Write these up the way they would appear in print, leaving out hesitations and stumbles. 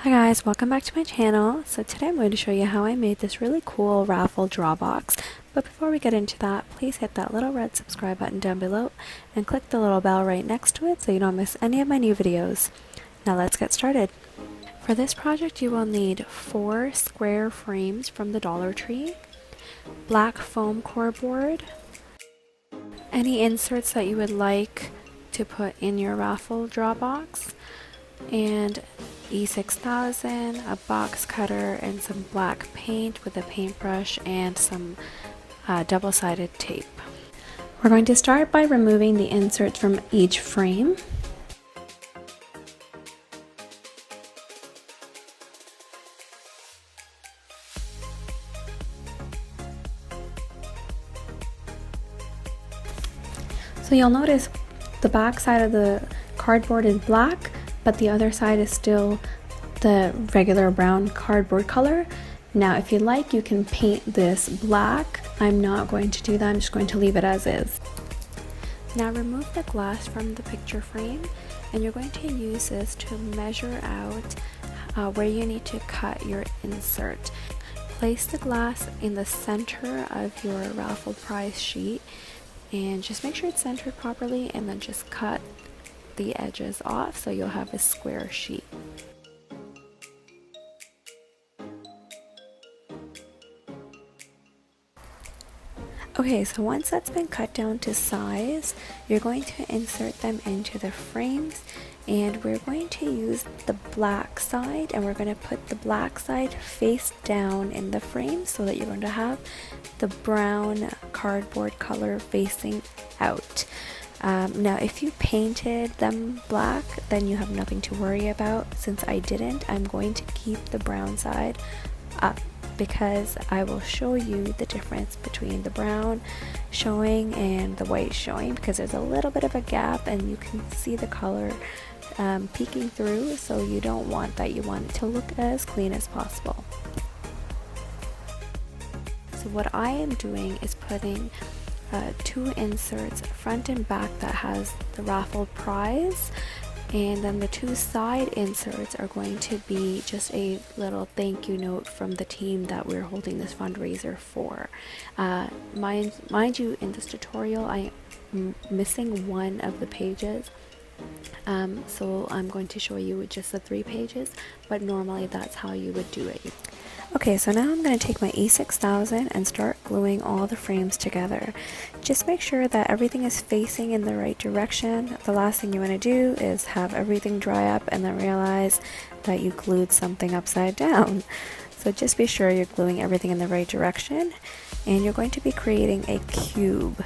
Hi guys, welcome back to my channel. So today I'm going to show you how I made this really cool raffle draw box. But before we get into that, please hit that little red subscribe button down below and click the little bell right next to it so you don't miss any of my new videos. Now let's get started. For this project you will need 4 square frames from the Dollar Tree, black foam core board, any inserts that you would like to put in your raffle draw box, and E6000, a box cutter, and some black paint with a paintbrush and some double-sided tape. We're going to start by removing the inserts from each frame. So you'll notice the back side of the cardboard is black, but the other side is still the regular brown cardboard color. Now if you like, you can paint this black. I'm not going to do that, I'm just going to leave it as is. Now remove the glass from the picture frame, and you're going to use this to measure out where you need to cut your insert. Place the glass in the center of your raffle prize sheet and just make sure it's centered properly, and then just cut the edges off so you'll have a square sheet. Okay, so once that's been cut down to size, you're going to insert them into the frames, and we're going to use the black side, and we're going to put the black side face down in the frame so that you're going to have the brown cardboard color facing out. Now if you painted them black, then you have nothing to worry about. Since I didn't, I'm going to keep the brown side up because I will show you the difference between the brown showing and the white showing, because there's a little bit of a gap and you can see the color peeking through, so you don't want that. You want it to look as clean as possible. So what I am doing is putting 2 inserts front and back that has the raffle prize, and then the 2 side inserts are going to be just a little thank you note from the team that we're holding this fundraiser for. Mind you, in this tutorial I am missing one of the pages, so I'm going to show you just the 3 pages, but normally that's how you would do it. Okay, so now I'm going to take my E6000 and start gluing all the frames together. Just make sure that everything is facing in the right direction. The last thing you want to do is have everything dry up and then realize that you glued something upside down. So just be sure you're gluing everything in the right direction, and you're going to be creating a cube.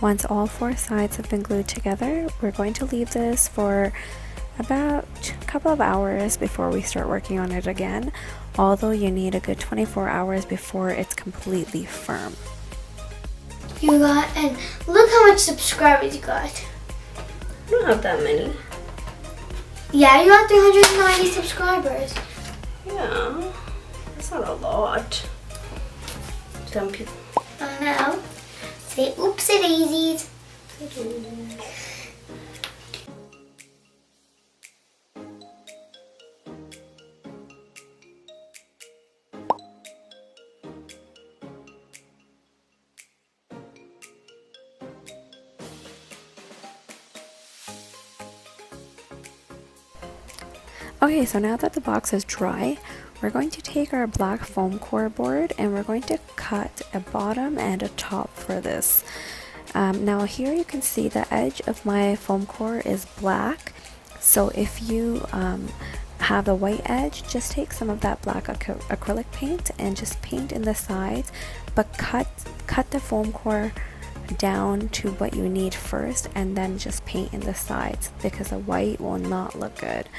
Once all 4 sides have been glued together, we're going to leave this for about a couple of hours before we start working on it again, although you need a good 24 hours before it's completely firm. You got, and look how much subscribers you got. I don't have that many. Yeah, you got 390 subscribers. Yeah, that's not a lot. Some people. I know. Say oopsie daisies. Okay, so now that the box is dry, we're going to take our black foam core board and we're going to cut a bottom and a top for this. Now here you can see the edge of my foam core is black, so if you have a white edge, just take some of that black acrylic paint and just paint in the sides, but cut the foam core down to what you need first, and then just paint in the sides because the white will not look good.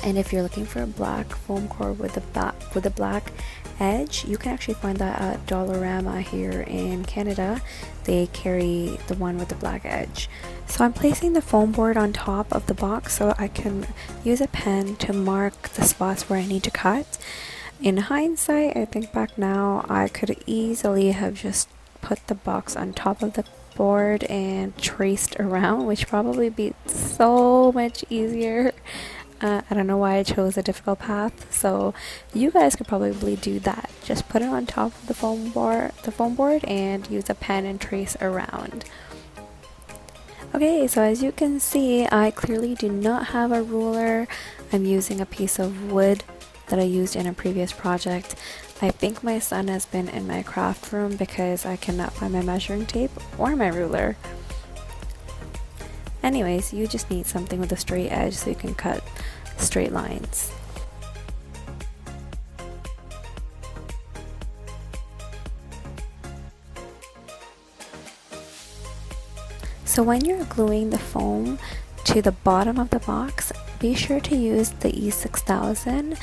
And if you're looking for a black foam core with a black edge, you can actually find that at Dollarama here in Canada. They carry the one with the black edge. So I'm placing the foam board on top of the box so I can use a pen to mark the spots where I need to cut. In hindsight, I think back now, I could easily have just put the box on top of the board and traced around, which probably be so much easier. I don't know why I chose a difficult path, so you guys could probably do that. Just put it on top of the foam board and use a pen and trace around. Okay, so as you can see, I clearly do not have a ruler. I'm using a piece of wood that I used in a previous project. I think my son has been in my craft room because I cannot find my measuring tape or my ruler. Anyways, you just need something with a straight edge so you can cut straight lines. So when you're gluing the foam to the bottom of the box, be sure to use the E6000,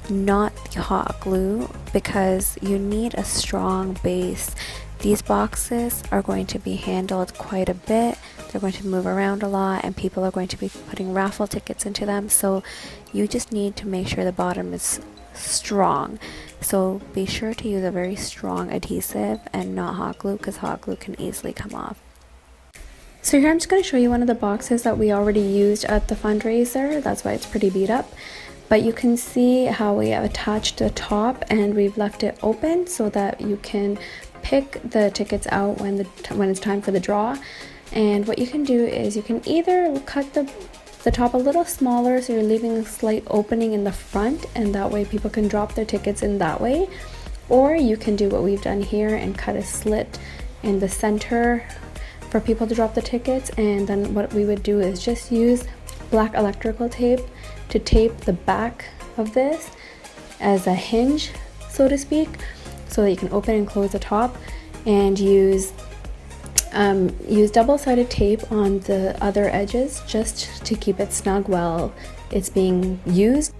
not the hot glue, because you need a strong base. These boxes are going to be handled quite a bit. They're going to move around a lot and people are going to be putting raffle tickets into them, so you just need to make sure the bottom is strong. So be sure to use a very strong adhesive and not hot glue, because hot glue can easily come off. So here I'm just going to show you one of the boxes that we already used at the fundraiser. That's why it's pretty beat up. But you can see how we have attached the top and we've left it open so that you can pick the tickets out when it's time for the draw. And what you can do is you can either cut the top a little smaller so you're leaving a slight opening in the front, and that way people can drop their tickets in that way. Or you can do what we've done here and cut a slit in the center for people to drop the tickets, and then what we would do is just use black electrical tape to tape the back of this as a hinge, so to speak, so that you can open and close the top, and use double-sided tape on the other edges just to keep it snug while it's being used.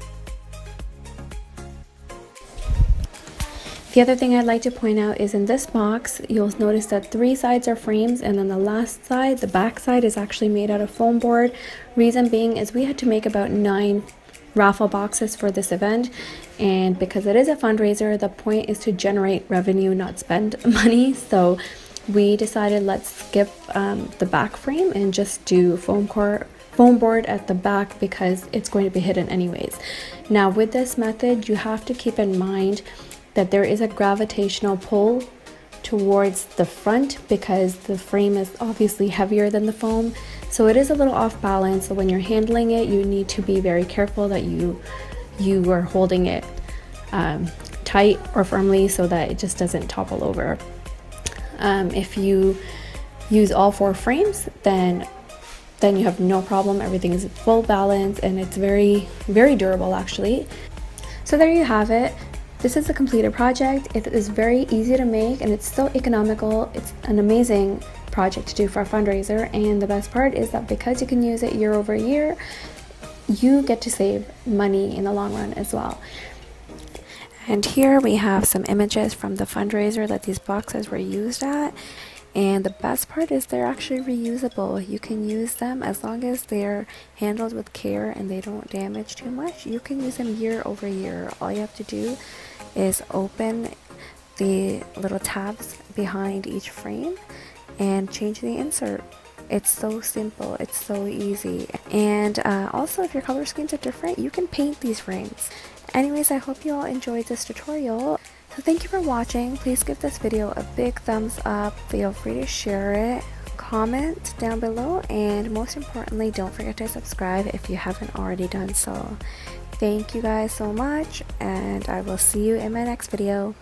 The other thing I'd like to point out is in this box, you'll notice that 3 sides are frames, and then the last side, the back side, is actually made out of foam board. Reason being is we had to make about 9 raffle boxes for this event, and because it is a fundraiser, the point is to generate revenue, not spend money. So we decided let's skip the back frame and just do foam board at the back because it's going to be hidden anyways. Now with this method, you have to keep in mind that there is a gravitational pull towards the front because the frame is obviously heavier than the foam, so it is a little off balance. So when you're handling it, you need to be very careful that you are holding it tight or firmly so that it just doesn't topple over. If you use all 4 frames, then you have no problem. Everything is full balance and it's very, very durable actually. So there you have it. This is a completed project. It is very easy to make and it's so economical. It's an amazing project to do for a fundraiser, and the best part is that because you can use it year over year, you get to save money in the long run as well. And here we have some images from the fundraiser that these boxes were used at, and the best part is they're actually reusable. You can use them as long as they're handled with care and they don't damage too much. You can use them year over year. All you have to do is open the little tabs behind each frame and change the insert. It's so simple, it's so easy. And also, if your color schemes are different, you can paint these frames. Anyways, I hope you all enjoyed this tutorial. So thank you for watching. Please give this video a big thumbs up. Feel free to share it, comment down below, and most importantly, don't forget to subscribe if you haven't already done so. Thank you guys so much, and I will see you in my next video.